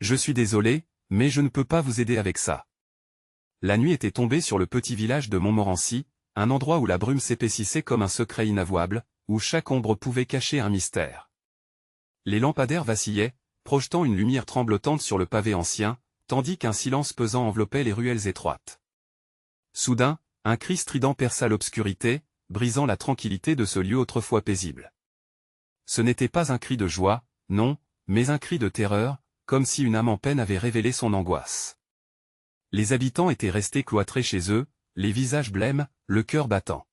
Je suis désolé, mais je ne peux pas vous aider avec ça. La nuit était tombée sur le petit village de Montmorency, un endroit où la brume s'épaississait comme un secret inavouable, où chaque ombre pouvait cacher un mystère. Les lampadaires vacillaient, projetant une lumière tremblotante sur le pavé ancien, tandis qu'un silence pesant enveloppait les ruelles étroites. Soudain, un cri strident perça l'obscurité, brisant la tranquillité de ce lieu autrefois paisible. Ce n'était pas un cri de joie, non, mais un cri de terreur, comme si une âme en peine avait révélé son angoisse. Les habitants étaient restés cloîtrés chez eux, les visages blêmes, le cœur battant.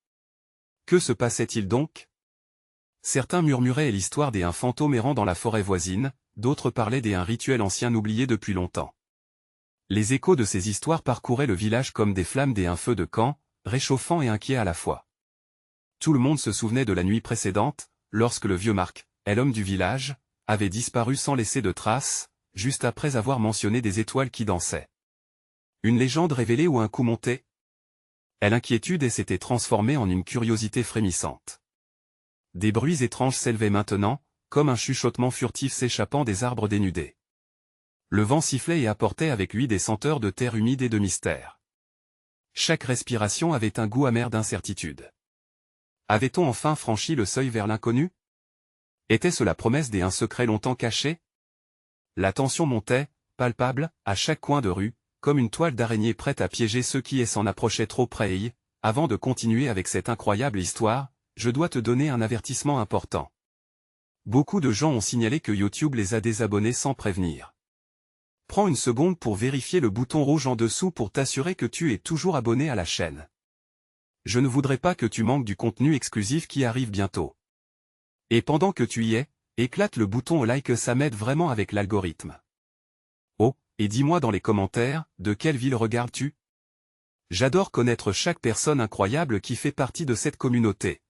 Que se passait-il donc? Certains murmuraient l'histoire des fantômes errant dans la forêt voisine, d'autres parlaient des rituels anciens oubliés depuis longtemps. Les échos de ces histoires parcouraient le village comme des flammes des feux de camp, réchauffants et inquiets à la fois. Tout le monde se souvenait de la nuit précédente, lorsque le vieux Marc, l'homme du village, avait disparu sans laisser de traces, juste après avoir mentionné des étoiles qui dansaient. Une légende révélée ou un coup monté? L'inquiétude s'était transformée en une curiosité frémissante. Des bruits étranges s'élevaient maintenant, comme un chuchotement furtif s'échappant des arbres dénudés. Le vent sifflait et apportait avec lui des senteurs de terre humide et de mystère. Chaque respiration avait un goût amer d'incertitude. Avait-on enfin franchi le seuil vers l'inconnu? Était-ce la promesse d'un secret longtemps caché? La tension montait, palpable, à chaque coin de rue, comme une toile d'araignée prête à piéger ceux qui s'en approchaient trop près et, avant de continuer avec cette incroyable histoire, je dois te donner un avertissement important. Beaucoup de gens ont signalé que YouTube les a désabonnés sans prévenir. Prends une seconde pour vérifier le bouton rouge en dessous pour t'assurer que tu es toujours abonné à la chaîne. Je ne voudrais pas que tu manques du contenu exclusif qui arrive bientôt. Et pendant que tu y es, éclate le bouton au like, ça m'aide vraiment avec l'algorithme. Oh, et dis-moi dans les commentaires, de quelle ville regardes-tu? J'adore connaître chaque personne incroyable qui fait partie de cette communauté.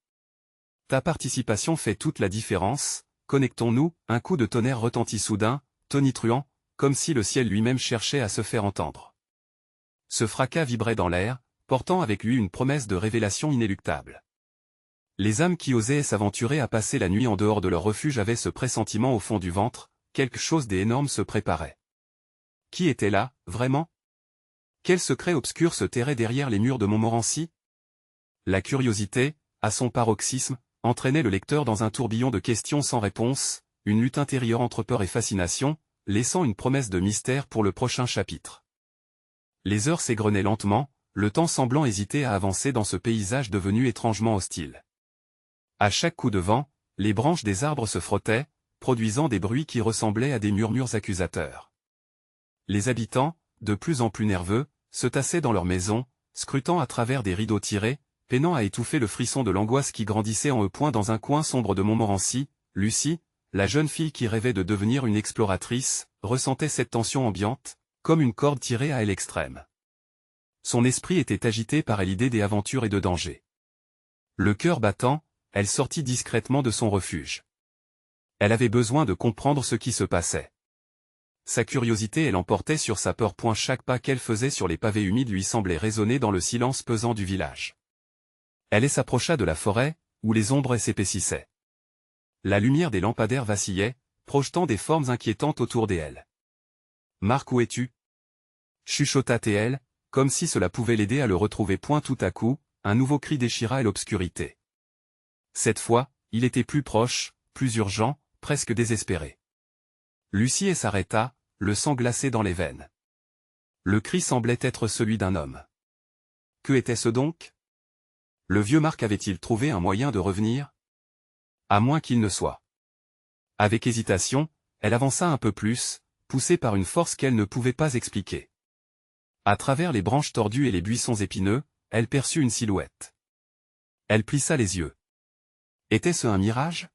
Ta participation fait toute la différence, connectons-nous, un coup de tonnerre retentit soudain, tonitruant, comme si le ciel lui-même cherchait à se faire entendre. Ce fracas vibrait dans l'air, portant avec lui une promesse de révélation inéluctable. Les âmes qui osaient s'aventurer à passer la nuit en dehors de leur refuge avaient ce pressentiment au fond du ventre, quelque chose d'énorme se préparait. Qui était là, vraiment? Quel secret obscur se terrait derrière les murs de Montmorency? La curiosité, à son paroxysme, entraînait le lecteur dans un tourbillon de questions sans réponse, une lutte intérieure entre peur et fascination, laissant une promesse de mystère pour le prochain chapitre. Les heures s'égrenaient lentement, le temps semblant hésiter à avancer dans ce paysage devenu étrangement hostile. À chaque coup de vent, les branches des arbres se frottaient, produisant des bruits qui ressemblaient à des murmures accusateurs. Les habitants, de plus en plus nerveux, se tassaient dans leurs maisons, scrutant à travers des rideaux tirés, peinant à étouffer le frisson de l'angoisse qui grandissait en eux. Dans un coin sombre de Montmorency, Lucie, la jeune fille qui rêvait de devenir une exploratrice, ressentait cette tension ambiante, comme une corde tirée à l'extrême. Son esprit était agité par l'idée des aventures et de dangers. Le cœur battant, elle sortit discrètement de son refuge. Elle avait besoin de comprendre ce qui se passait. Sa curiosité l'emportait sur sa peur. Chaque pas qu'elle faisait sur les pavés humides lui semblait résonner dans le silence pesant du village. Elle s'approcha de la forêt, où les ombres s'épaississaient. La lumière des lampadaires vacillait, projetant des formes inquiétantes autour d'elle. « Marc, où es-tu » chuchota-t-elle, comme si cela pouvait l'aider à le retrouver. Tout à coup, un nouveau cri déchira l'obscurité. Cette fois, il était plus proche, plus urgent, presque désespéré. Lucie s'arrêta, le sang glacé dans les veines. Le cri semblait être celui d'un homme. Que était-ce donc? Le vieux Marc avait-il trouvé un moyen de revenir? À moins qu'il ne soit. Avec hésitation, elle avança un peu plus, poussée par une force qu'elle ne pouvait pas expliquer. À travers les branches tordues et les buissons épineux, elle perçut une silhouette. Elle plissa les yeux. Était-ce un mirage?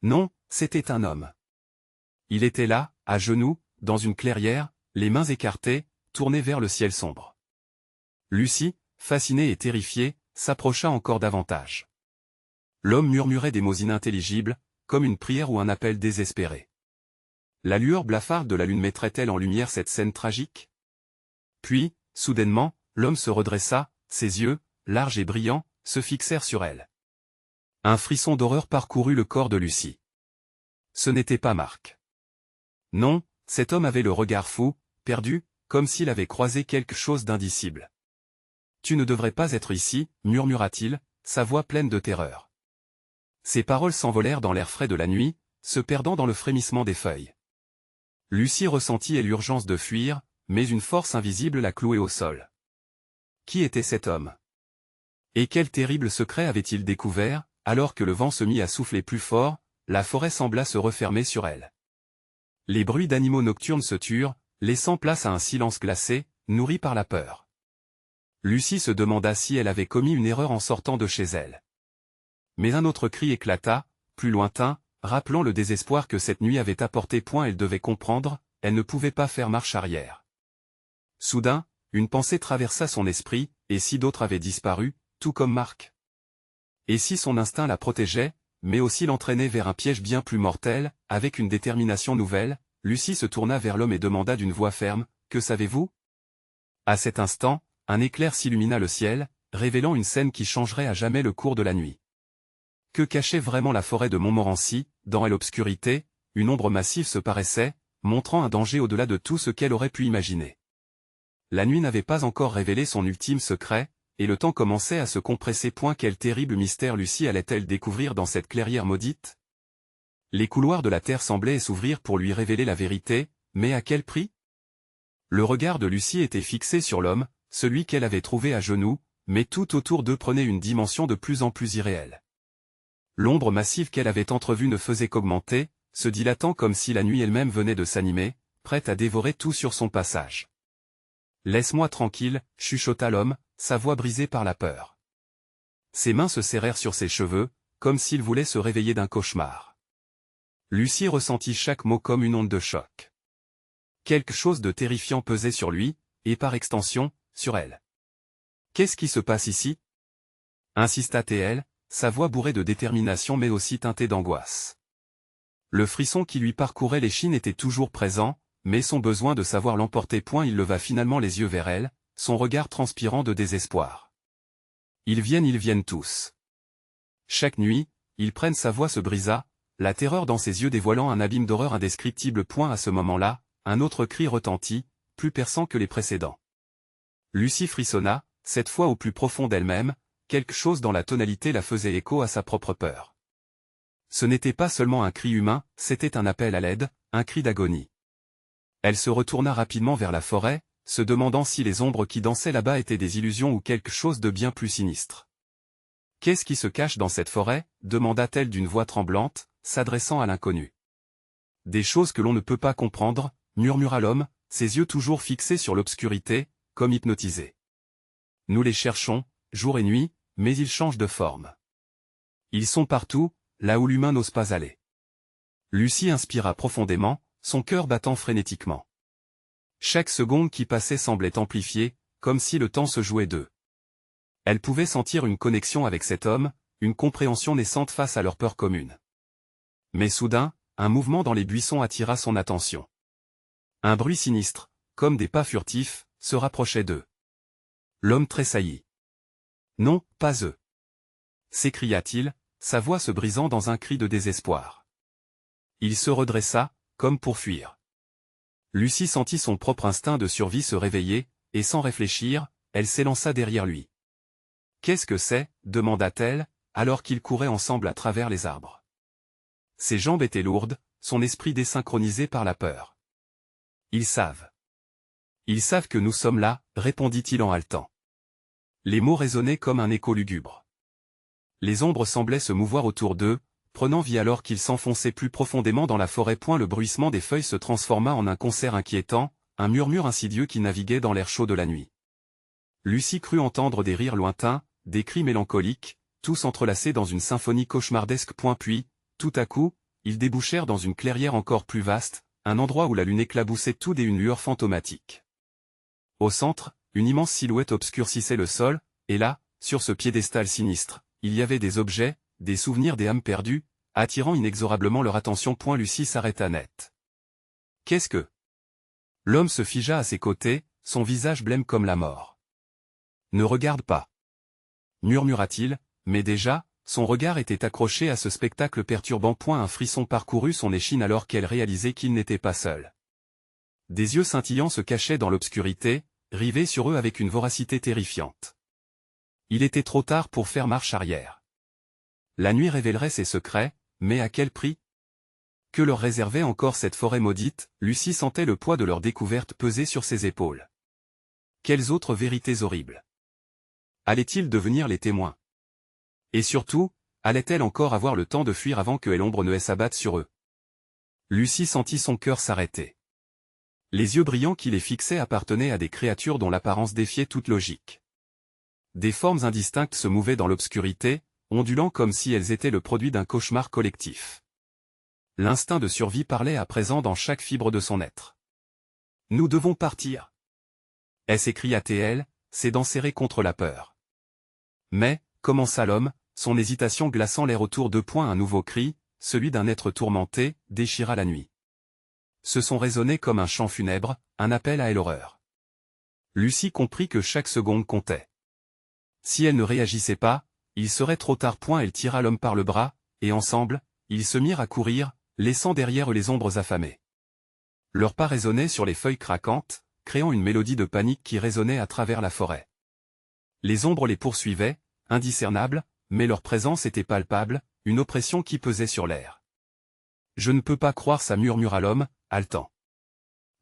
Non, c'était un homme. Il était là, à genoux, dans une clairière, les mains écartées, tournées vers le ciel sombre. Lucie, fascinée et terrifiée, s'approcha encore davantage. L'homme murmurait des mots inintelligibles, comme une prière ou un appel désespéré. La lueur blafarde de la lune mettrait-elle en lumière cette scène tragique? Puis, soudainement, l'homme se redressa, ses yeux, larges et brillants, se fixèrent sur elle. Un frisson d'horreur parcourut le corps de Lucie. Ce n'était pas Marc. Non, cet homme avait le regard fou, perdu, comme s'il avait croisé quelque chose d'indicible. « Tu ne devrais pas être ici, murmura-t-il, sa voix pleine de terreur. Ses paroles s'envolèrent dans l'air frais de la nuit, se perdant dans le frémissement des feuilles. Lucie ressentit l'urgence de fuir, mais une force invisible la clouait au sol. Qui était cet homme? Et quel terrible secret avait-il découvert? Alors que le vent se mit à souffler plus fort, la forêt sembla se refermer sur elle. Les bruits d'animaux nocturnes se turent, laissant place à un silence glacé, nourri par la peur. Lucie se demanda si elle avait commis une erreur en sortant de chez elle. Mais un autre cri éclata, plus lointain, rappelant le désespoir que cette nuit avait apporté. Elle devait comprendre, elle ne pouvait pas faire marche arrière. Soudain, une pensée traversa son esprit, et si d'autres avaient disparu, tout comme Marc? Et si son instinct la protégeait, mais aussi l'entraînait vers un piège bien plus mortel? Avec une détermination nouvelle, Lucie se tourna vers l'homme et demanda d'une voix ferme, « Que savez-vous » À cet instant, un éclair s'illumina le ciel, révélant une scène qui changerait à jamais le cours de la nuit. Que cachait vraiment la forêt de Montmorency? Dans l'obscurité, une ombre massive se paraissait, montrant un danger au-delà de tout ce qu'elle aurait pu imaginer. La nuit n'avait pas encore révélé son ultime secret, et le temps commençait à se compresser. Quel terrible mystère Lucie allait-elle découvrir dans cette clairière maudite? Les couloirs de la terre semblaient s'ouvrir pour lui révéler la vérité, mais à quel prix? Le regard de Lucie était fixé sur l'homme, celui qu'elle avait trouvé à genoux, mais tout autour d'eux prenait une dimension de plus en plus irréelle. L'ombre massive qu'elle avait entrevue ne faisait qu'augmenter, se dilatant comme si la nuit elle-même venait de s'animer, prête à dévorer tout sur son passage. « Laisse-moi tranquille » chuchota l'homme, sa voix brisée par la peur. Ses mains se serrèrent sur ses cheveux, comme s'il voulait se réveiller d'un cauchemar. Lucie ressentit chaque mot comme une onde de choc. Quelque chose de terrifiant pesait sur lui, et par extension, sur elle. « Qu'est-ce qui se passe ici » insista-t-elle, sa voix bourrée de détermination mais aussi teintée d'angoisse. Le frisson qui lui parcourait l'échine était toujours présent, mais son besoin de savoir l'emportait. Il leva finalement les yeux vers elle, son regard transpirant de désespoir. Ils viennent tous. Chaque nuit, ils prennent. Sa voix se brisa, la terreur dans ses yeux dévoilant un abîme d'horreur indescriptible. À ce moment-là, un autre cri retentit, plus perçant que les précédents. Lucie frissonna, cette fois au plus profond d'elle-même, quelque chose dans la tonalité la faisait écho à sa propre peur. Ce n'était pas seulement un cri humain, c'était un appel à l'aide, un cri d'agonie. Elle se retourna rapidement vers la forêt, se demandant si les ombres qui dansaient là-bas étaient des illusions ou quelque chose de bien plus sinistre. « Qu'est-ce qui se cache dans cette forêt » demanda-t-elle d'une voix tremblante, s'adressant à l'inconnu. « Des choses que l'on ne peut pas comprendre » murmura l'homme, ses yeux toujours fixés sur l'obscurité, comme hypnotisés. « Nous les cherchons, jour et nuit, mais ils changent de forme. Ils sont partout, là où l'humain n'ose pas aller. » Lucie inspira profondément, son cœur battant frénétiquement. Chaque seconde qui passait semblait amplifiée, comme si le temps se jouait d'eux. Elle pouvait sentir une connexion avec cet homme, une compréhension naissante face à leur peur commune. Mais soudain, un mouvement dans les buissons attira son attention. Un bruit sinistre, comme des pas furtifs, se rapprochait d'eux. L'homme tressaillit. « Non, pas eux !» s'écria-t-il, sa voix se brisant dans un cri de désespoir. Il se redressa, comme pour fuir. Lucie sentit son propre instinct de survie se réveiller, et sans réfléchir, elle s'élança derrière lui. « Qu'est-ce que c'est » demanda-t-elle, alors qu'ils couraient ensemble à travers les arbres. Ses jambes étaient lourdes, son esprit désynchronisé par la peur. « Ils savent. Ils savent que nous sommes là » répondit-il en haletant. Les mots résonnaient comme un écho lugubre. Les ombres semblaient se mouvoir autour d'eux, prenant vie alors qu'ils s'enfonçaient plus profondément dans la forêt. Le bruissement des feuilles se transforma en un concert inquiétant, un murmure insidieux qui naviguait dans l'air chaud de la nuit. Lucie crut entendre des rires lointains, des cris mélancoliques, tous entrelacés dans une symphonie cauchemardesque. Puis, tout à coup, ils débouchèrent dans une clairière encore plus vaste, un endroit où la lune éclaboussait tout d'une lueur fantomatique. Au centre, une immense silhouette obscurcissait le sol, et là, sur ce piédestal sinistre, il y avait des objets, des souvenirs, des âmes perdues, attirant inexorablement leur attention. Lucie s'arrêta net. « Qu'est-ce que » L'homme se figea à ses côtés, son visage blême comme la mort. « Ne regarde pas » murmura-t-il, mais déjà, son regard était accroché à ce spectacle perturbant. Un frisson parcourut son échine alors qu'elle réalisait qu'il n'était pas seul. Des yeux scintillants se cachaient dans l'obscurité, rivés sur eux avec une voracité terrifiante. Il était trop tard pour faire marche arrière. La nuit révélerait ses secrets, mais à quel prix? Que leur réservait encore cette forêt maudite? Lucie sentait le poids de leur découverte peser sur ses épaules. Quelles autres vérités horribles? Allaient-ils devenir les témoins? Et surtout, allait-elle encore avoir le temps de fuir avant que l'ombre ne s'abatte sur eux? Lucie sentit son cœur s'arrêter. Les yeux brillants qui les fixaient appartenaient à des créatures dont l'apparence défiait toute logique. Des formes indistinctes se mouvaient dans l'obscurité, ondulant comme si elles étaient le produit d'un cauchemar collectif. L'instinct de survie parlait à présent dans chaque fibre de son être. « Nous devons partir !» s'écria-t-elle, ses dents serrées contre la peur. Mais, commença l'homme, son hésitation glaçant l'air autour d'eux. Un nouveau cri, celui d'un être tourmenté, déchira la nuit. Ce son résonnait comme un chant funèbre, un appel à l'horreur. Lucie comprit que chaque seconde comptait. Si elle ne réagissait pas, il serait trop tard. Elle tira l'homme par le bras, et ensemble, ils se mirent à courir, laissant derrière eux les ombres affamées. Leurs pas résonnaient sur les feuilles craquantes, créant une mélodie de panique qui résonnait à travers la forêt. Les ombres les poursuivaient, indiscernables, mais leur présence était palpable, une oppression qui pesait sur l'air. « Je ne peux pas croire ça, murmura l'homme, haletant.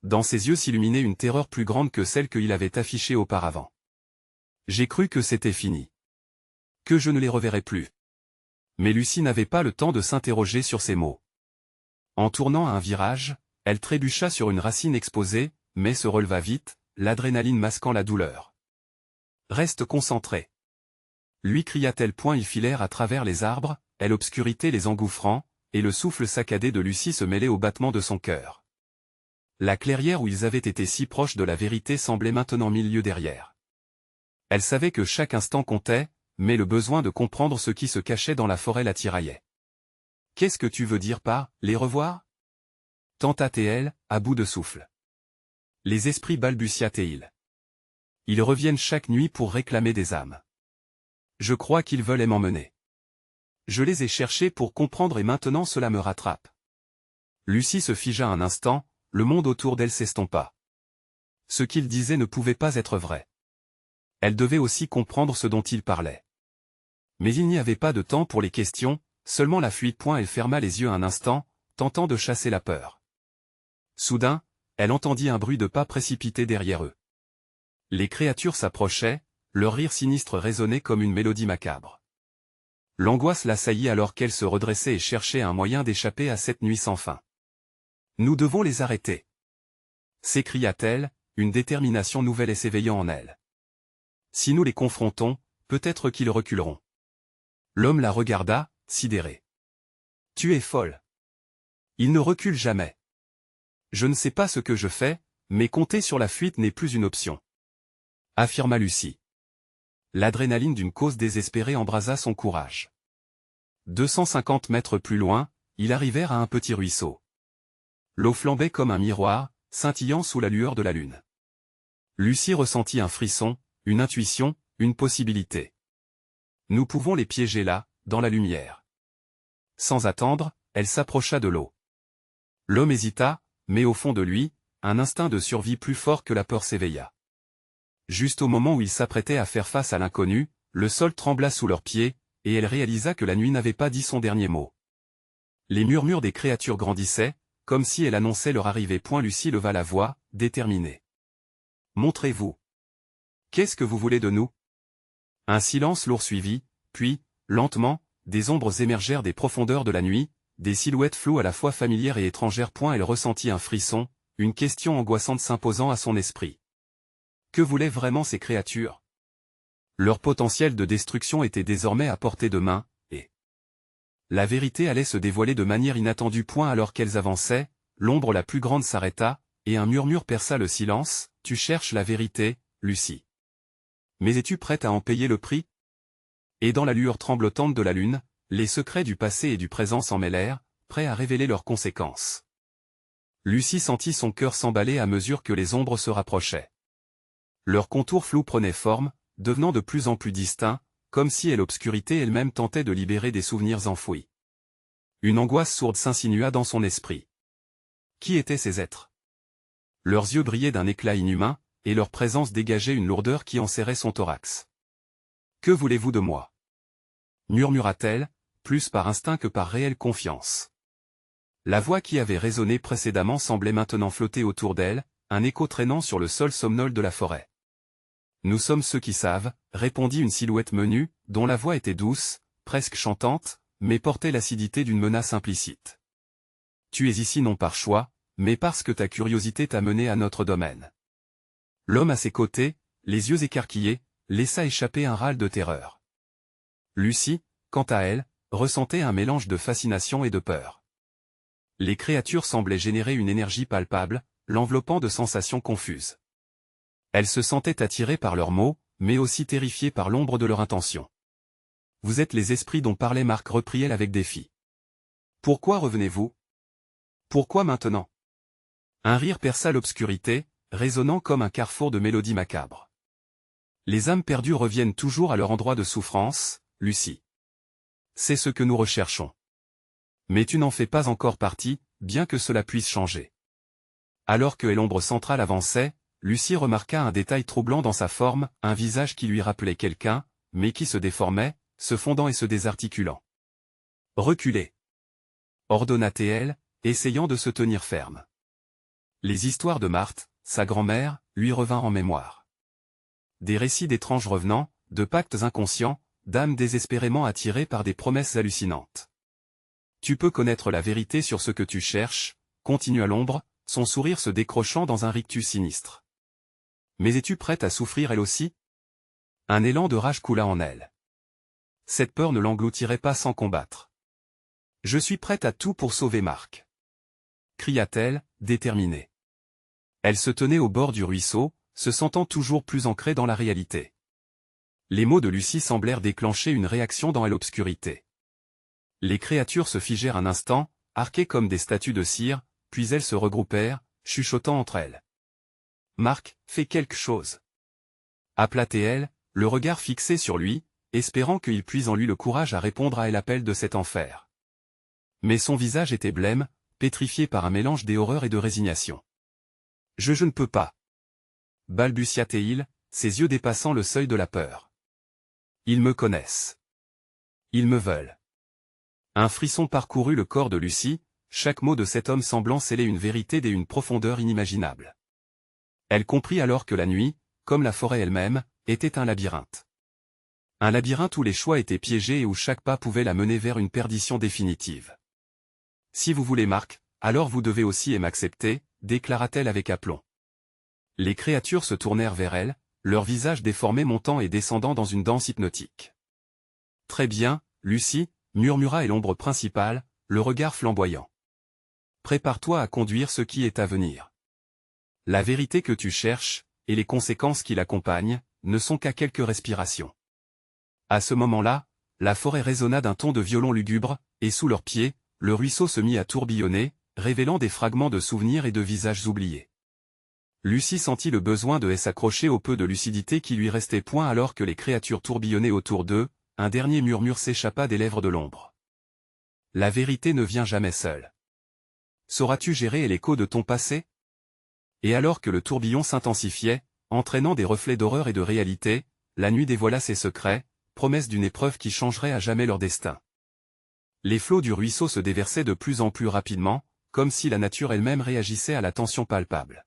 Dans ses yeux s'illuminait une terreur plus grande que celle qu'il avait affichée auparavant. J'ai cru que c'était fini. Que je ne les reverrais plus. Mais Lucie n'avait pas le temps de s'interroger sur ces mots. En tournant à un virage, elle trébucha sur une racine exposée, mais se releva vite, l'adrénaline masquant la douleur. « Reste concentré !» lui cria-t-elle. Ils filèrent à travers les arbres, et l'obscurité les engouffrant, et le souffle saccadé de Lucie se mêlait au battement de son cœur. La clairière où ils avaient été si proches de la vérité semblait maintenant 1000 lieues derrière. Elle savait que chaque instant comptait, mais le besoin de comprendre ce qui se cachait dans la forêt la tiraillait. « Qu'est-ce que tu veux dire par « les revoir » tenta-t-elle, à bout de souffle. Les esprits balbutia-t-il. Ils reviennent chaque nuit pour réclamer des âmes. Je crois qu'ils veulent m'emmener. Je les ai cherchés pour comprendre et maintenant cela me rattrape. Lucie se figea un instant, le monde autour d'elle s'estompa. Ce qu'il disait ne pouvait pas être vrai. Elle devait aussi comprendre ce dont il parlait. Mais il n'y avait pas de temps pour les questions, seulement la fuite. Elle ferma les yeux un instant, tentant de chasser la peur. Soudain, elle entendit un bruit de pas précipités derrière eux. Les créatures s'approchaient, leur rire sinistre résonnait comme une mélodie macabre. L'angoisse l'assaillit alors qu'elle se redressait et cherchait un moyen d'échapper à cette nuit sans fin. « Nous devons les arrêter !» s'écria-t-elle, une détermination nouvelle s'éveillant en elle. « Si nous les confrontons, peut-être qu'ils reculeront. » L'homme la regarda, sidéré. « Tu es folle. Ils ne reculent jamais. Je ne sais pas ce que je fais, mais compter sur la fuite n'est plus une option. » affirma Lucie. L'adrénaline d'une cause désespérée embrasa son courage. 250 mètres plus loin, ils arrivèrent à un petit ruisseau. L'eau flambait comme un miroir, scintillant sous la lueur de la lune. Lucie ressentit un frisson, une intuition, une possibilité. Nous pouvons les piéger là, dans la lumière. Sans attendre, elle s'approcha de l'eau. L'homme hésita, mais au fond de lui, un instinct de survie plus fort que la peur s'éveilla. Juste au moment où il s'apprêtait à faire face à l'inconnu, le sol trembla sous leurs pieds, et elle réalisa que la nuit n'avait pas dit son dernier mot. Les murmures des créatures grandissaient, comme si elle annonçait leur arrivée. Lucie leva la voix, déterminée. « Montrez-vous. Qu'est-ce que vous voulez de nous ?» Un silence lourd suivit, puis, lentement, des ombres émergèrent des profondeurs de la nuit, des silhouettes floues à la fois familières et étrangères. Elle ressentit un frisson, une question angoissante s'imposant à son esprit. Que voulaient vraiment ces créatures? Leur potentiel de destruction était désormais à portée de main, et la vérité allait se dévoiler de manière inattendue. Alors qu'elles avançaient, l'ombre la plus grande s'arrêta, et un murmure perça le silence. « Tu cherches la vérité, Lucie. Mais es-tu prête à en payer le prix ?» Et dans la lueur tremblotante de la lune, les secrets du passé et du présent s'en mêlèrent, prêts à révéler leurs conséquences. Lucie sentit son cœur s'emballer à mesure que les ombres se rapprochaient. Leurs contours flous prenaient forme, devenant de plus en plus distincts, comme si l'obscurité elle-même tentait de libérer des souvenirs enfouis. Une angoisse sourde s'insinua dans son esprit. Qui étaient ces êtres? leurs yeux brillaient d'un éclat inhumain, et leur présence dégageait une lourdeur qui enserrait son thorax. « Que voulez-vous de moi » murmura-t-elle, plus par instinct que par réelle confiance. La voix qui avait résonné précédemment semblait maintenant flotter autour d'elle, un écho traînant sur le sol somnol de la forêt. « Nous sommes ceux qui savent », répondit une silhouette menue, dont la voix était douce, presque chantante, mais portait l'acidité d'une menace implicite. « Tu es ici non par choix, mais parce que ta curiosité t'a mené à notre domaine. » L'homme à ses côtés, les yeux écarquillés, laissa échapper un râle de terreur. Lucie, quant à elle, ressentait un mélange de fascination et de peur. Les créatures semblaient générer une énergie palpable, l'enveloppant de sensations confuses. Elle se sentait attirée par leurs mots, mais aussi terrifiée par l'ombre de leur intention. « Vous êtes les esprits dont parlait Marc, reprit-elle avec défi. Pourquoi revenez-vous? Pourquoi maintenant ?» Un rire perça l'obscurité, résonnant comme un carrefour de mélodies macabres. « Les âmes perdues reviennent toujours à leur endroit de souffrance, Lucie. C'est ce que nous recherchons. Mais tu n'en fais pas encore partie, bien que cela puisse changer. » Alors que l'ombre centrale avançait, Lucie remarqua un détail troublant dans sa forme, un visage qui lui rappelait quelqu'un, mais qui se déformait, se fondant et se désarticulant. « Reculez !» ordonna-t-elle, essayant de se tenir ferme. Les histoires de Marthe, sa grand-mère, lui revinrent en mémoire. Des récits d'étranges revenants, de pactes inconscients, d'âmes désespérément attirées par des promesses hallucinantes. « Tu peux connaître la vérité sur ce que tu cherches, » continua l'ombre, son sourire se décrochant dans un rictus sinistre. « Mais es-tu prête à souffrir elle aussi ?» Un élan de rage coula en elle. Cette peur ne l'engloutirait pas sans combattre. « Je suis prête à tout pour sauver Marc !» cria-t-elle, déterminée. Elle se tenait au bord du ruisseau, se sentant toujours plus ancrée dans la réalité. Les mots de Lucie semblèrent déclencher une réaction dans l'obscurité. Les créatures se figèrent un instant, arquées comme des statues de cire, puis elles se regroupèrent, chuchotant entre elles. « Marc, fais quelque chose !» appela-t-elle, le regard fixé sur lui, espérant qu'il puise en lui le courage à répondre à l'appel de cet enfer. Mais son visage était blême, pétrifié par un mélange d'horreur et de résignation. « Je ne peux pas !» balbutia-t-il, ses yeux dépassant le seuil de la peur. « Ils me connaissent. Ils me veulent. » Un frisson parcourut le corps de Lucie, chaque mot de cet homme semblant sceller une vérité d'une profondeur inimaginable. Elle comprit alors que la nuit, comme la forêt elle-même, était un labyrinthe. Un labyrinthe où les choix étaient piégés et où chaque pas pouvait la mener vers une perdition définitive. « Si vous voulez Marc, alors vous devez aussi m'accepter, » déclara-t-elle avec aplomb. Les créatures se tournèrent vers elle, leurs visages déformés montant et descendant dans une danse hypnotique. « Très bien, Lucie, » murmura l'ombre principale, le regard flamboyant. « Prépare-toi à conduire ce qui est à venir. La vérité que tu cherches, et les conséquences qui l'accompagnent, ne sont qu'à quelques respirations. » À ce moment-là, la forêt résonna d'un ton de violon lugubre, et sous leurs pieds, le ruisseau se mit à tourbillonner, révélant des fragments de souvenirs et de visages oubliés. Lucie sentit le besoin de s'accrocher au peu de lucidité qui lui restait point alors que les créatures tourbillonnaient autour d'eux, un dernier murmure s'échappa des lèvres de l'ombre. « La vérité ne vient jamais seule. Sauras-tu gérer l'écho de ton passé ?» Et alors que le tourbillon s'intensifiait, entraînant des reflets d'horreur et de réalité, la nuit dévoila ses secrets, promesse d'une épreuve qui changerait à jamais leur destin. Les flots du ruisseau se déversaient de plus en plus rapidement, comme si la nature elle-même réagissait à la tension palpable.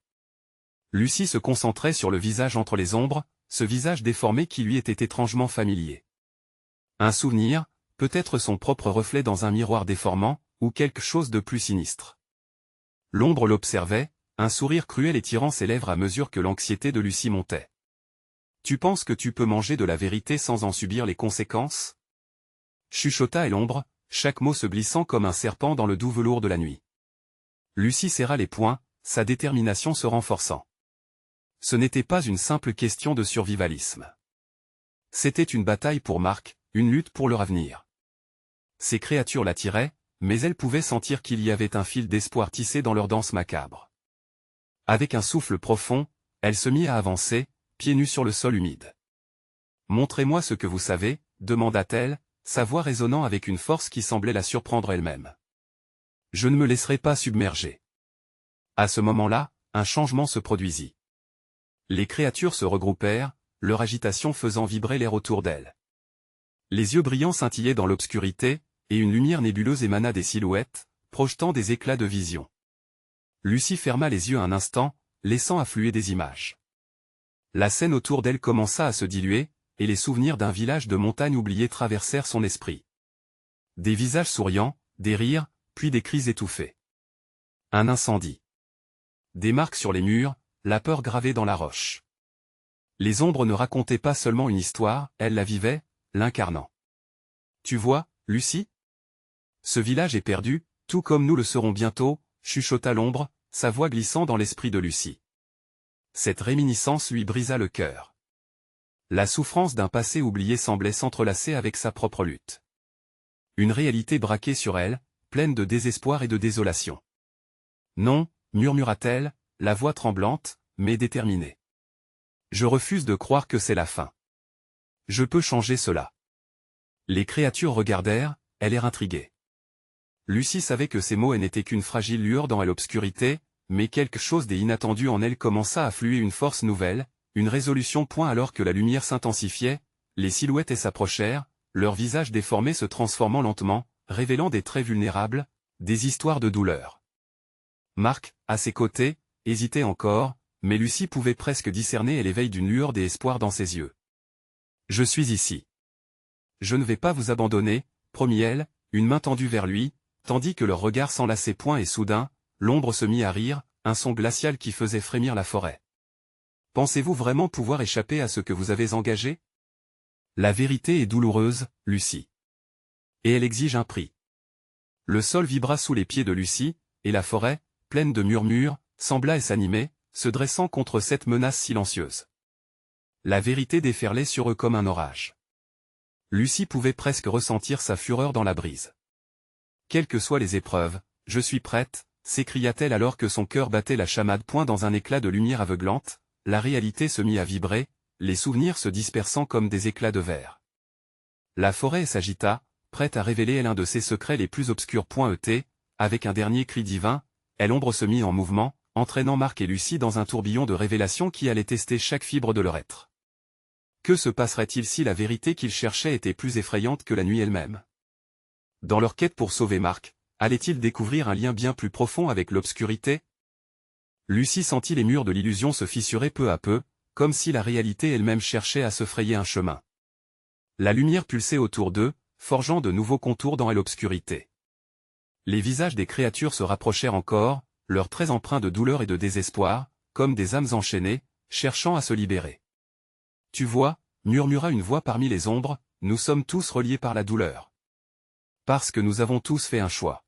Lucie se concentrait sur le visage entre les ombres, ce visage déformé qui lui était étrangement familier. Un souvenir, peut-être son propre reflet dans un miroir déformant, ou quelque chose de plus sinistre. L'ombre l'observait, un sourire cruel étirant ses lèvres à mesure que l'anxiété de Lucie montait. « Tu penses que tu peux manger de la vérité sans en subir les conséquences ?» chuchota l'ombre, chaque mot se glissant comme un serpent dans le doux velours de la nuit. Lucie serra les poings, sa détermination se renforçant. Ce n'était pas une simple question de survivalisme. C'était une bataille pour Marc, une lutte pour leur avenir. Ces créatures l'attiraient, mais elle pouvait sentir qu'il y avait un fil d'espoir tissé dans leur danse macabre. Avec un souffle profond, elle se mit à avancer, pieds nus sur le sol humide. « Montrez-moi ce que vous savez, » demanda-t-elle, sa voix résonnant avec une force qui semblait la surprendre elle-même. « Je ne me laisserai pas submerger. » À ce moment-là, un changement se produisit. Les créatures se regroupèrent, leur agitation faisant vibrer l'air autour d'elles. Les yeux brillants scintillaient dans l'obscurité, et une lumière nébuleuse émana des silhouettes, projetant des éclats de vision. Lucie ferma les yeux un instant, laissant affluer des images. La scène autour d'elle commença à se diluer, et les souvenirs d'un village de montagne oublié traversèrent son esprit. Des visages souriants, des rires, puis des cris étouffés. Un incendie. Des marques sur les murs, la peur gravée dans la roche. Les ombres ne racontaient pas seulement une histoire, elles la vivaient, l'incarnant. Tu vois, Lucie? Ce village est perdu, tout comme nous le serons bientôt, chuchota l'ombre, sa voix glissant dans l'esprit de Lucie. Cette réminiscence lui brisa le cœur. La souffrance d'un passé oublié semblait s'entrelacer avec sa propre lutte. Une réalité braquée sur elle, pleine de désespoir et de désolation. Non, murmura-t-elle, la voix tremblante, mais déterminée. Je refuse de croire que c'est la fin. Je peux changer cela. Les créatures regardèrent, l'air intriguée. Lucie savait que ces mots n'étaient qu'une fragile lueur dans l'obscurité, mais quelque chose d'inattendu en elle commença à fluer une force nouvelle, une résolution. Alors que la lumière s'intensifiait, les silhouettes s'approchèrent, leurs visages déformés se transformant lentement, révélant des traits vulnérables, des histoires de douleur. Marc, à ses côtés, hésitait encore, mais Lucie pouvait presque discerner l'éveil d'une lueur d'espoir dans ses yeux. « Je suis ici. Je ne vais pas vous abandonner, promit-elle, une main tendue vers lui, tandis que leurs regards s'enlaçaient point et soudain, l'ombre se mit à rire, un son glacial qui faisait frémir la forêt. Pensez-vous vraiment pouvoir échapper à ce que vous avez engagé? La vérité est douloureuse, Lucie. Et elle exige un prix. Le sol vibra sous les pieds de Lucie, et la forêt, pleine de murmures, sembla s'animer, se dressant contre cette menace silencieuse. La vérité déferlait sur eux comme un orage. Lucie pouvait presque ressentir sa fureur dans la brise. Quelles que soient les épreuves, je suis prête, s'écria-t-elle alors que son cœur battait la chamade. Dans un éclat de lumière aveuglante, la réalité se mit à vibrer, les souvenirs se dispersant comme des éclats de verre. La forêt s'agita, prête à révéler l'un de ses secrets les plus obscurs. Avec un dernier cri divin, l'ombre se mit en mouvement, entraînant Marc et Lucie dans un tourbillon de révélations qui allait tester chaque fibre de leur être. Que se passerait-il si la vérité qu'ils cherchaient était plus effrayante que la nuit elle-même? Dans leur quête pour sauver Marc, allaient-ils découvrir un lien bien plus profond avec l'obscurité? Lucie sentit les murs de l'illusion se fissurer peu à peu, comme si la réalité elle-même cherchait à se frayer un chemin. La lumière pulsait autour d'eux, forgeant de nouveaux contours dans l'obscurité. Les visages des créatures se rapprochèrent encore, leurs traits empreints de douleur et de désespoir, comme des âmes enchaînées, cherchant à se libérer. « Tu vois, » murmura une voix parmi les ombres, « nous sommes tous reliés par la douleur. Parce que nous avons tous fait un choix. »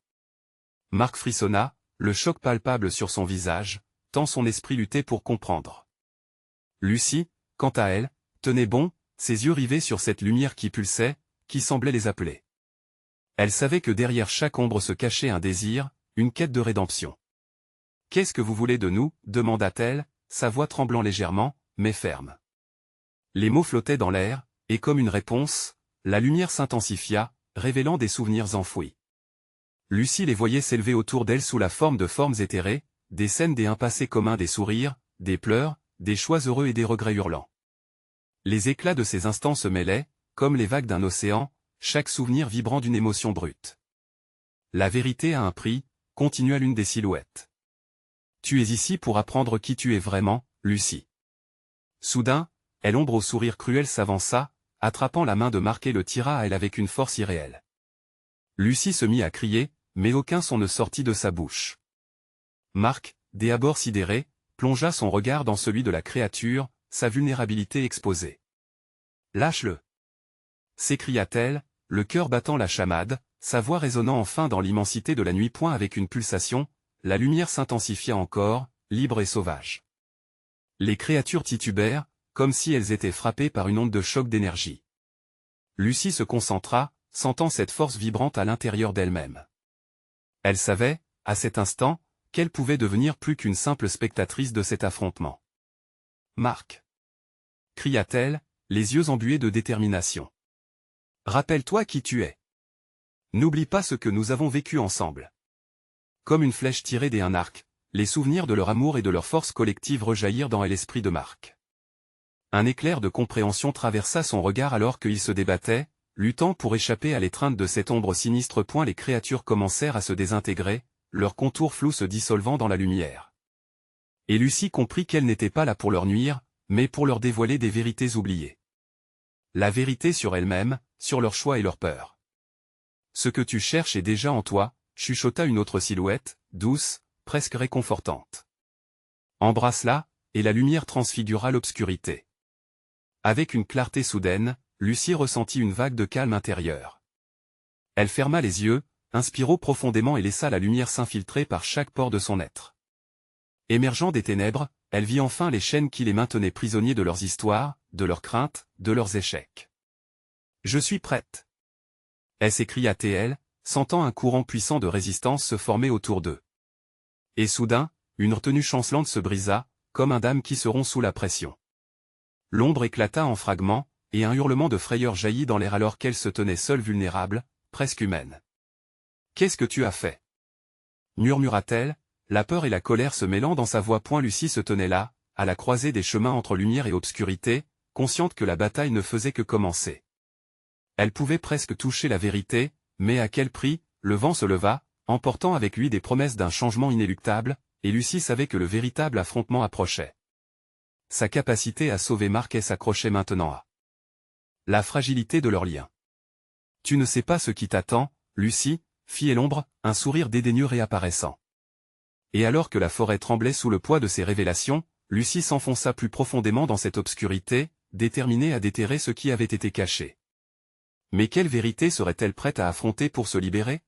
Marc frissonna, le choc palpable sur son visage, tant son esprit luttait pour comprendre. Lucie, quant à elle, tenait bon, ses yeux rivés sur cette lumière qui pulsait, qui semblait les appeler. Elle savait que derrière chaque ombre se cachait un désir, une quête de rédemption. « Qu'est-ce que vous voulez de nous ?» demanda-t-elle, sa voix tremblant légèrement, mais ferme. Les mots flottaient dans l'air, et comme une réponse, la lumière s'intensifia, révélant des souvenirs enfouis. Lucie les voyait s'élever autour d'elle sous la forme de formes éthérées, des scènes des passés communs, des sourires, des pleurs, des choix heureux et des regrets hurlants. Les éclats de ces instants se mêlaient, comme les vagues d'un océan, chaque souvenir vibrant d'une émotion brute. La vérité a un prix, continua l'une des silhouettes. Tu es ici pour apprendre qui tu es vraiment, Lucie. Soudain, l'ombre au sourire cruel s'avança, attrapant la main de Marc et le tira à elle avec une force irréelle. Lucie se mit à crier, mais aucun son ne sortit de sa bouche. Marc, d'abord sidéré, plongea son regard dans celui de la créature, sa vulnérabilité exposée. « Lâche-le » s'écria-t-elle, le cœur battant la chamade, sa voix résonnant enfin dans l'immensité de la nuit. Avec une pulsation, la lumière s'intensifia encore, libre et sauvage. Les créatures titubèrent, comme si elles étaient frappées par une onde de choc d'énergie. Lucie se concentra, sentant cette force vibrante à l'intérieur d'elle-même. Elle savait, à cet instant, qu'elle pouvait devenir plus qu'une simple spectatrice de cet affrontement. « Marc » cria-t-elle, les yeux embués de détermination. « Rappelle-toi qui tu es. N'oublie pas ce que nous avons vécu ensemble. » Comme une flèche tirée d'un arc, les souvenirs de leur amour et de leur force collective rejaillirent dans l'esprit de Marc. Un éclair de compréhension traversa son regard alors qu'il se débattait, luttant pour échapper à l'étreinte de cette ombre sinistre. Les créatures commencèrent à se désintégrer, leurs contours flous se dissolvant dans la lumière. Et Lucie comprit qu'elle n'était pas là pour leur nuire, mais pour leur dévoiler des vérités oubliées. La vérité sur elles-mêmes, sur leurs choix et leurs peurs. Ce que tu cherches est déjà en toi, chuchota une autre silhouette, douce, presque réconfortante. Embrasse-la, et la lumière transfigura l'obscurité. Avec une clarté soudaine, Lucie ressentit une vague de calme intérieur. Elle ferma les yeux, inspira profondément et laissa la lumière s'infiltrer par chaque pore de son être. Émergeant des ténèbres, elle vit enfin les chaînes qui les maintenaient prisonniers de leurs histoires, de leurs craintes, de leurs échecs. « Je suis prête !» elle s'écria-t-elle, sentant un courant puissant de résistance se former autour d'eux. Et soudain, une retenue chancelante se brisa, comme un dame qui se rompt sous la pression. L'ombre éclata en fragments, et un hurlement de frayeur jaillit dans l'air alors qu'elle se tenait seule vulnérable, presque humaine. « Qu'est-ce que tu as fait » murmura-t-elle, la peur et la colère se mêlant dans sa voix. Lucie se tenait là, à la croisée des chemins entre lumière et obscurité, consciente que la bataille ne faisait que commencer. Elle pouvait presque toucher la vérité, mais à quel prix? Le vent se leva, emportant avec lui des promesses d'un changement inéluctable, et Lucie savait que le véritable affrontement approchait. Sa capacité à sauver Marc s'accrochait maintenant à la fragilité de leur lien. « Tu ne sais pas ce qui t'attend, Lucie » fit l'ombre, un sourire dédaigneux réapparaissant. Et alors que la forêt tremblait sous le poids de ces révélations, Lucie s'enfonça plus profondément dans cette obscurité, déterminée à déterrer ce qui avait été caché. Mais quelle vérité serait-elle prête à affronter pour se libérer?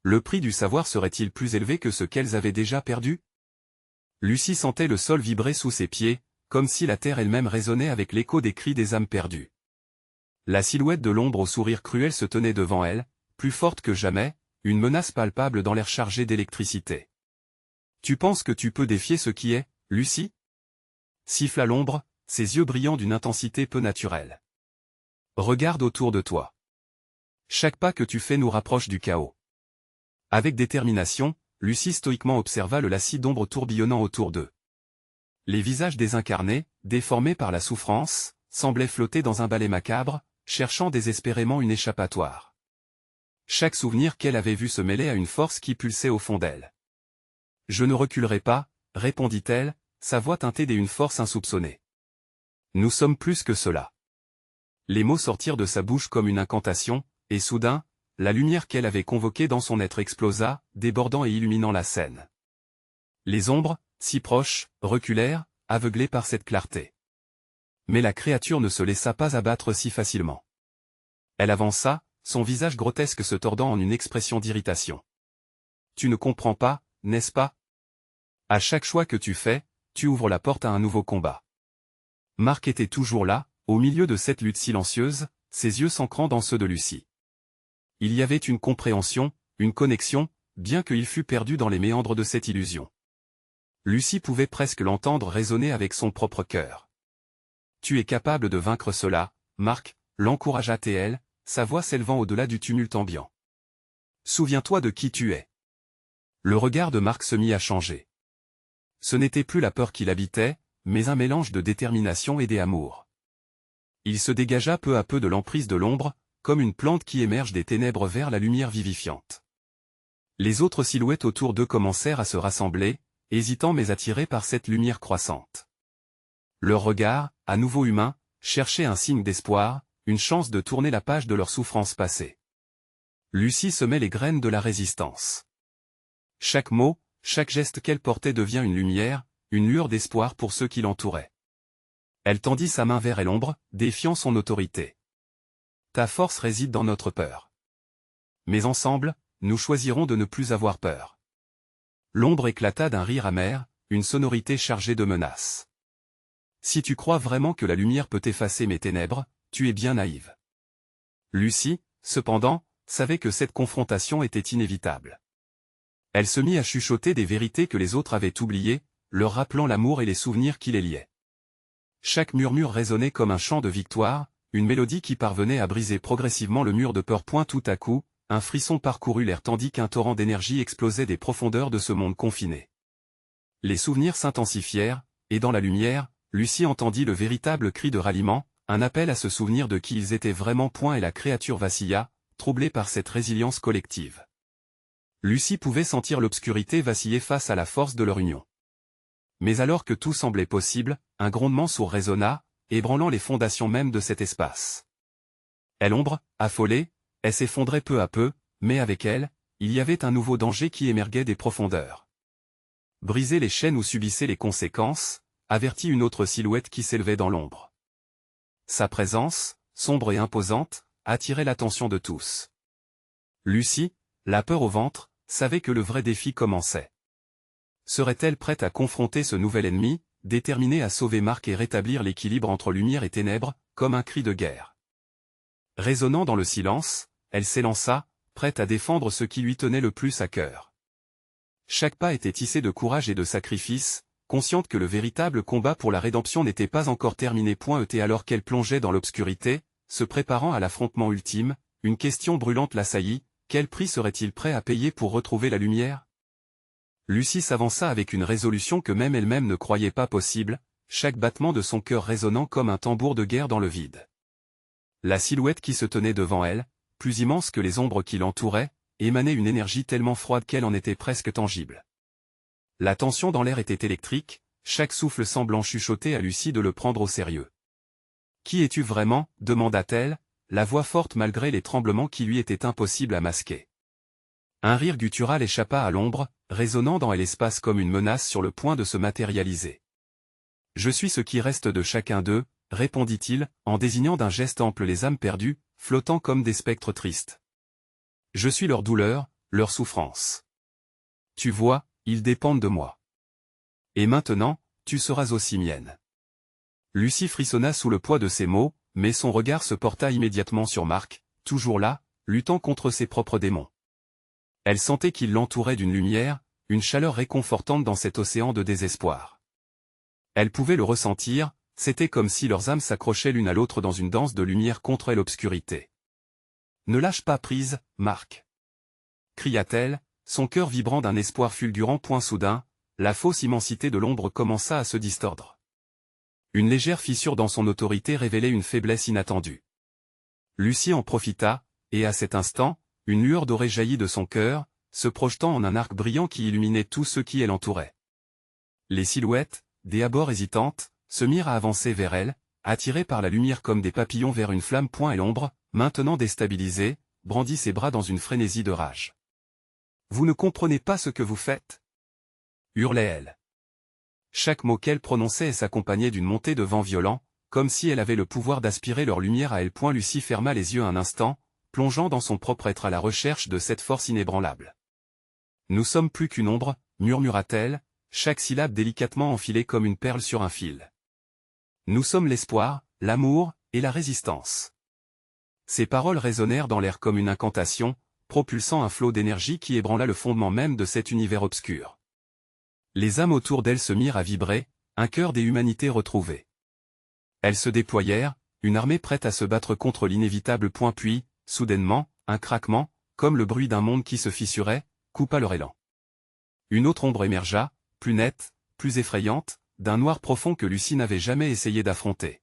Le prix du savoir serait-il plus élevé que ce qu'elles avaient déjà perdu? Lucie sentait le sol vibrer sous ses pieds, comme si la terre elle-même résonnait avec l'écho des cris des âmes perdues. La silhouette de l'ombre au sourire cruel se tenait devant elle, plus forte que jamais, une menace palpable dans l'air chargé d'électricité. « Tu penses que tu peux défier ce qui est, Lucie » siffla l'ombre, ses yeux brillants d'une intensité peu naturelle. « Regarde autour de toi. Chaque pas que tu fais nous rapproche du chaos. » Avec détermination, Lucie stoïquement observa le lacis d'ombre tourbillonnant autour d'eux. Les visages désincarnés, déformés par la souffrance, semblaient flotter dans un balai macabre, cherchant désespérément une échappatoire. Chaque souvenir qu'elle avait vu se mêlait à une force qui pulsait au fond d'elle. « Je ne reculerai pas » répondit-elle, sa voix teintée d'une force insoupçonnée. « Nous sommes plus que cela. » Les mots sortirent de sa bouche comme une incantation, et soudain, la lumière qu'elle avait convoquée dans son être explosa, débordant et illuminant la scène. Les ombres, si proches, reculèrent, aveuglées par cette clarté. Mais la créature ne se laissa pas abattre si facilement. Elle avança, son visage grotesque se tordant en une expression d'irritation. « Tu ne comprends pas, n'est-ce pas? À chaque choix que tu fais, tu ouvres la porte à un nouveau combat. » Marc était toujours là, au milieu de cette lutte silencieuse, ses yeux s'ancrant dans ceux de Lucie. Il y avait une compréhension, une connexion, bien qu'il fût perdu dans les méandres de cette illusion. Lucie pouvait presque l'entendre résonner avec son propre cœur. « Tu es capable de vaincre cela, Marc » l'encouragea-t-elle, sa voix s'élevant au-delà du tumulte ambiant. « Souviens-toi de qui tu es. » Le regard de Marc se mit à changer. Ce n'était plus la peur qui l'habitait, mais un mélange de détermination et d'amour. Il se dégagea peu à peu de l'emprise de l'ombre, comme une plante qui émerge des ténèbres vers la lumière vivifiante. Les autres silhouettes autour d'eux commencèrent à se rassembler, hésitant mais attirés par cette lumière croissante. Leur regard, à nouveau humain, cherchait un signe d'espoir, une chance de tourner la page de leur souffrance passée. Lucie semait les graines de la résistance. Chaque mot, chaque geste qu'elle portait devient une lumière, une lueur d'espoir pour ceux qui l'entouraient. Elle tendit sa main vers l'ombre, défiant son autorité. « Ta force réside dans notre peur. Mais ensemble, nous choisirons de ne plus avoir peur. » L'ombre éclata d'un rire amer, une sonorité chargée de menaces. « Si tu crois vraiment que la lumière peut effacer mes ténèbres, tu es bien naïve. » Lucie, cependant, savait que cette confrontation était inévitable. Elle se mit à chuchoter des vérités que les autres avaient oubliées, leur rappelant l'amour et les souvenirs qui les liaient. Chaque murmure résonnait comme un chant de victoire, une mélodie qui parvenait à briser progressivement le mur de peur. Tout à coup, un frisson parcourut l'air tandis qu'un torrent d'énergie explosait des profondeurs de ce monde confiné. Les souvenirs s'intensifièrent, et dans la lumière, Lucie entendit le véritable cri de ralliement, un appel à se souvenir de qui ils étaient vraiment. Et la créature vacilla, troublée par cette résilience collective. Lucie pouvait sentir l'obscurité vaciller face à la force de leur union. Mais alors que tout semblait possible, un grondement sourd résonna, ébranlant les fondations mêmes de cet espace. L'ombre, affolée, elle s'effondrait peu à peu, mais avec elle, il y avait un nouveau danger qui émergeait des profondeurs. Briser les chaînes ou subissait les conséquences, avertit une autre silhouette qui s'élevait dans l'ombre. Sa présence, sombre et imposante, attirait l'attention de tous. Lucie, la peur au ventre, savait que le vrai défi commençait. Serait-elle prête à confronter ce nouvel ennemi, déterminée à sauver Marc et rétablir l'équilibre entre lumière et ténèbres, comme un cri de guerre? Résonnant dans le silence, elle s'élança, prête à défendre ce qui lui tenait le plus à cœur. Chaque pas était tissé de courage et de sacrifice, consciente que le véritable combat pour la rédemption n'était pas encore terminé. Et alors qu'elle plongeait dans l'obscurité, se préparant à l'affrontement ultime, une question brûlante l'assaillit: quel prix serait-il prêt à payer pour retrouver la lumière? Lucie s'avança avec une résolution que même elle-même ne croyait pas possible, chaque battement de son cœur résonnant comme un tambour de guerre dans le vide. La silhouette qui se tenait devant elle, plus immense que les ombres qui l'entouraient, émanait une énergie tellement froide qu'elle en était presque tangible. La tension dans l'air était électrique, chaque souffle semblant chuchoter à Lucie de le prendre au sérieux. « Qui es-tu vraiment » demanda-t-elle, la voix forte malgré les tremblements qui lui étaient impossibles à masquer. Un rire guttural échappa à l'ombre, résonnant dans l'espace comme une menace sur le point de se matérialiser. « Je suis ce qui reste de chacun d'eux » répondit-il, en désignant d'un geste ample les âmes perdues, flottant comme des spectres tristes. « Je suis leur douleur, leur souffrance. Tu vois, ils dépendent de moi. Et maintenant, tu seras aussi mienne. » Lucie frissonna sous le poids de ces mots, mais son regard se porta immédiatement sur Marc, toujours là, luttant contre ses propres démons. Elle sentait qu'il l'entourait d'une lumière, une chaleur réconfortante dans cet océan de désespoir. Elle pouvait le ressentir, c'était comme si leurs âmes s'accrochaient l'une à l'autre dans une danse de lumière contre l'obscurité. « Ne lâche pas prise, Marc !» cria-t-elle, son cœur vibrant d'un espoir fulgurant. Soudain, la fausse immensité de l'ombre commença à se distordre. Une légère fissure dans son autorité révélait une faiblesse inattendue. Lucie en profita, et à cet instant, une lueur dorée jaillit de son cœur, se projetant en un arc brillant qui illuminait tout ce qui l'entourait. Les silhouettes, des abords hésitantes, se mirent à avancer vers elle, attirées par la lumière comme des papillons vers une flamme. Et l'ombre, maintenant déstabilisée, brandit ses bras dans une frénésie de rage. « Vous ne comprenez pas ce que vous faites » hurlait-elle. Chaque mot qu'elle prononçait s'accompagnait d'une montée de vent violent, comme si elle avait le pouvoir d'aspirer leur lumière à elle. Lucie ferma les yeux un instant, plongeant dans son propre être à la recherche de cette force inébranlable. « Nous sommes plus qu'une ombre » murmura-t-elle, chaque syllabe délicatement enfilée comme une perle sur un fil. « Nous sommes l'espoir, l'amour, et la résistance. » Ces paroles résonnèrent dans l'air comme une incantation, propulsant un flot d'énergie qui ébranla le fondement même de cet univers obscur. Les âmes autour d'elle se mirent à vibrer, un cœur des humanités retrouvées. Elles se déployèrent, une armée prête à se battre contre l'inévitable. Puis, soudainement, un craquement, comme le bruit d'un monde qui se fissurait, coupa leur élan. Une autre ombre émergea, plus nette, plus effrayante, d'un noir profond que Lucie n'avait jamais essayé d'affronter.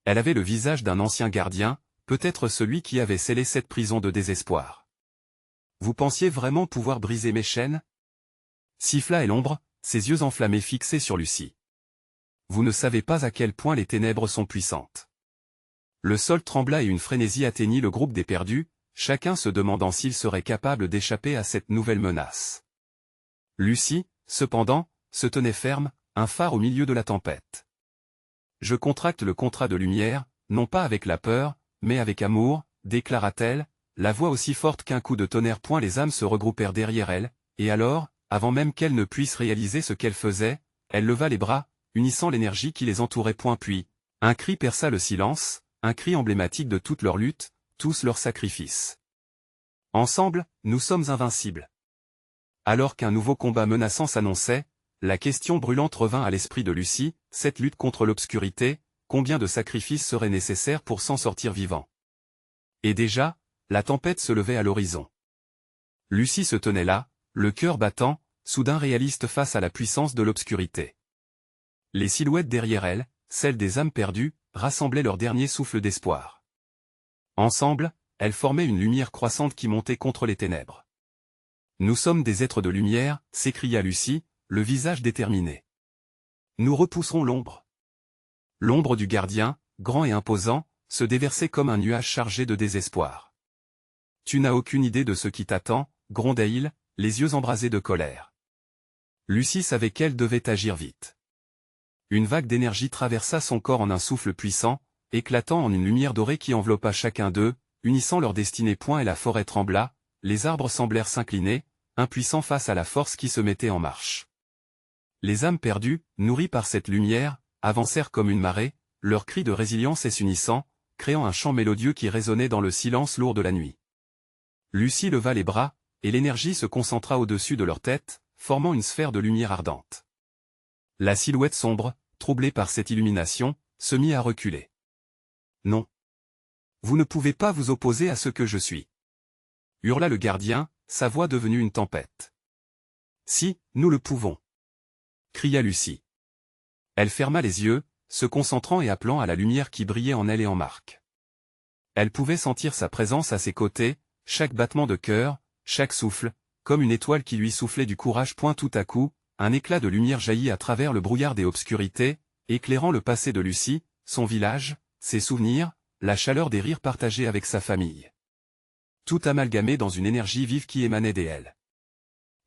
Elle avait le visage d'un ancien gardien, peut-être celui qui avait scellé cette prison de désespoir. « Vous pensiez vraiment pouvoir briser mes chaînes » siffla l'ombre, ses yeux enflammés fixés sur Lucie. « Vous ne savez pas à quel point les ténèbres sont puissantes. » Le sol trembla et une frénésie atteignit le groupe des perdus, chacun se demandant s'il serait capable d'échapper à cette nouvelle menace. Lucie, cependant, se tenait ferme, un phare au milieu de la tempête. « Je contracte le contrat de lumière, non pas avec la peur, mais avec amour, » déclara-t-elle, la voix aussi forte qu'un coup de tonnerre. Les âmes se regroupèrent derrière elle, et alors, avant même qu'elle ne puisse réaliser ce qu'elle faisait, elle leva les bras, unissant l'énergie qui les entourait. Puis, un cri perça le silence, un cri emblématique de toute leur lutte, tous leurs sacrifices. « Ensemble, nous sommes invincibles. » Alors qu'un nouveau combat menaçant s'annonçait, la question brûlante revint à l'esprit de Lucie, cette lutte contre l'obscurité, combien de sacrifices seraient nécessaires pour s'en sortir vivant? Et déjà, la tempête se levait à l'horizon. Lucie se tenait là, le cœur battant, soudain réalistes face à la puissance de l'obscurité. Les silhouettes derrière elles, celles des âmes perdues, rassemblaient leur dernier souffle d'espoir. Ensemble, elles formaient une lumière croissante qui montait contre les ténèbres. « Nous sommes des êtres de lumière », s'écria Lucie, le visage déterminé. « Nous repousserons l'ombre. » L'ombre du gardien, grand et imposant, se déversait comme un nuage chargé de désespoir. « Tu n'as aucune idée de ce qui t'attend », gronda-il, les yeux embrasés de colère. Lucie savait qu'elle devait agir vite. Une vague d'énergie traversa son corps en un souffle puissant, éclatant en une lumière dorée qui enveloppa chacun d'eux, unissant leur destinée. Et la forêt trembla, les arbres semblèrent s'incliner, impuissants face à la force qui se mettait en marche. Les âmes perdues, nourries par cette lumière, avancèrent comme une marée, leurs cris de résilience et s'unissant, créant un chant mélodieux qui résonnait dans le silence lourd de la nuit. Lucie leva les bras, et l'énergie se concentra au-dessus de leur tête, formant une sphère de lumière ardente. La silhouette sombre, troublée par cette illumination, se mit à reculer. « Non. Vous ne pouvez pas vous opposer à ce que je suis. » hurla le gardien, sa voix devenue une tempête. « Si, nous le pouvons. » cria Lucie. Elle ferma les yeux, se concentrant et appelant à la lumière qui brillait en elle et en Marc. Elle pouvait sentir sa présence à ses côtés, chaque battement de cœur, chaque souffle, comme une étoile qui lui soufflait du courage. Tout à coup, un éclat de lumière jaillit à travers le brouillard des obscurités, éclairant le passé de Lucie, son village, ses souvenirs, la chaleur des rires partagés avec sa famille. Tout amalgamé dans une énergie vive qui émanait d'elle.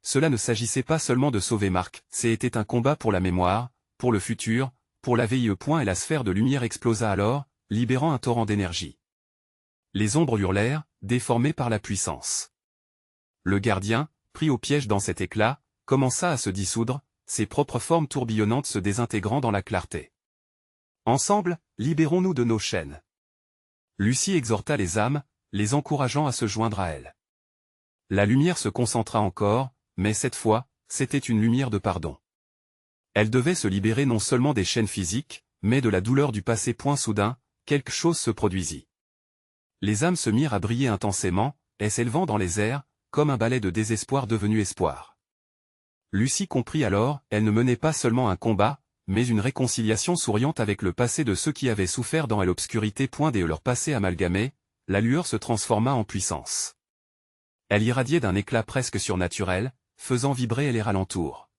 Cela ne s'agissait pas seulement de sauver Marc, c'était un combat pour la mémoire, pour le futur, pour la vie. Et la sphère de lumière explosa alors, libérant un torrent d'énergie. Les ombres hurlèrent, déformées par la puissance. Le gardien, pris au piège dans cet éclat, commença à se dissoudre, ses propres formes tourbillonnantes se désintégrant dans la clarté. Ensemble, libérons-nous de nos chaînes. Lucie exhorta les âmes, les encourageant à se joindre à elle. La lumière se concentra encore, mais cette fois, c'était une lumière de pardon. Elle devait se libérer non seulement des chaînes physiques, mais de la douleur du passé. Soudain, quelque chose se produisit. Les âmes se mirent à briller intensément, et s'élevant dans les airs, comme un balai de désespoir devenu espoir. Lucie comprit alors, elle ne menait pas seulement un combat, mais une réconciliation souriante avec le passé de ceux qui avaient souffert dans l'obscurité. Dès leur passé amalgamé, la lueur se transforma en puissance. Elle irradiait d'un éclat presque surnaturel, faisant vibrer les alentours.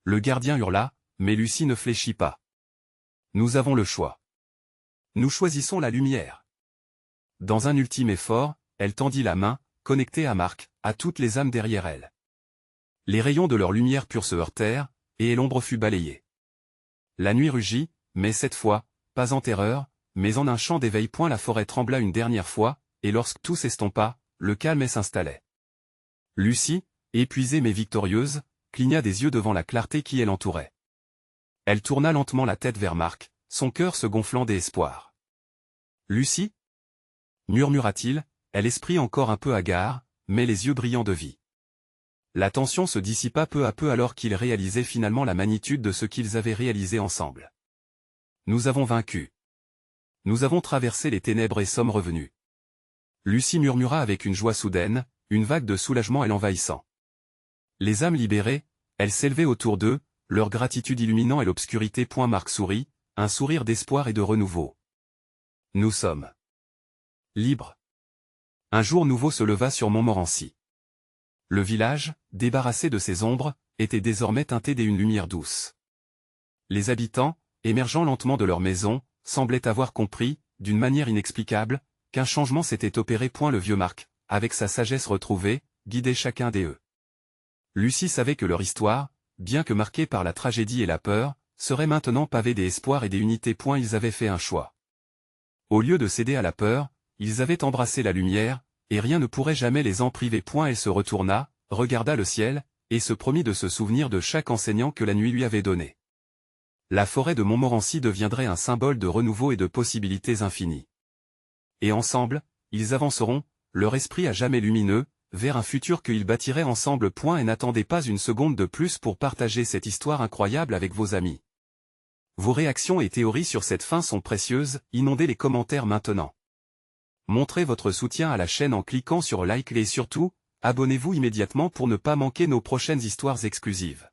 Le gardien hurla, mais Lucie ne fléchit pas. Nous avons le choix. Nous choisissons la lumière. Dans un ultime effort, elle tendit la main, connectée à Marc, à toutes les âmes derrière elle. Les rayons de leur lumière pure se heurtèrent, et l'ombre fut balayée. La nuit rugit, mais cette fois, pas en terreur, mais en un chant d'éveil. La forêt trembla une dernière fois, et lorsque tout s'estompa, le calme s'installait. Lucie, épuisée mais victorieuse, cligna des yeux devant la clarté qui l'entourait. Elle tourna lentement la tête vers Marc, son cœur se gonflant d'espoir. « Lucie » murmura-t-il, l'esprit encore un peu hagard, mais les yeux brillants de vie. La tension se dissipa peu à peu alors qu'ils réalisaient finalement la magnitude de ce qu'ils avaient réalisé ensemble. Nous avons vaincu. Nous avons traversé les ténèbres et sommes revenus. Lucie murmura avec une joie soudaine, une vague de soulagement l'envahissant. Les âmes libérées, elles s'élevaient autour d'eux, leur gratitude illuminant l'obscurité. Marc sourit, un sourire d'espoir et de renouveau. Nous sommes libres. Un jour nouveau se leva sur Montmorency. Le village, débarrassé de ses ombres, était désormais teinté d'une lumière douce. Les habitants, émergeant lentement de leur maison, semblaient avoir compris, d'une manière inexplicable, qu'un changement s'était opéré. Le vieux Marc, avec sa sagesse retrouvée, guidait chacun d'eux. Lucie savait que leur histoire, bien que marquée par la tragédie et la peur, serait maintenant pavée d'espoir et des unités. Ils avaient fait un choix. Au lieu de céder à la peur, ils avaient embrassé la lumière, et rien ne pourrait jamais les en priver. Elle se retourna, regarda le ciel, et se promit de se souvenir de chaque enseignant que la nuit lui avait donné. La forêt de Montmorency deviendrait un symbole de renouveau et de possibilités infinies. Et ensemble, ils avanceront, leur esprit à jamais lumineux, vers un futur qu'ils bâtiraient ensemble. Et n'attendez pas une seconde de plus pour partager cette histoire incroyable avec vos amis. Vos réactions et théories sur cette fin sont précieuses, inondez les commentaires maintenant. Montrez votre soutien à la chaîne en cliquant sur like et surtout, Abonnez-vous immédiatement pour ne pas manquer nos prochaines histoires exclusives.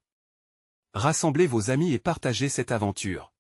Rassemblez vos amis et partagez cette aventure.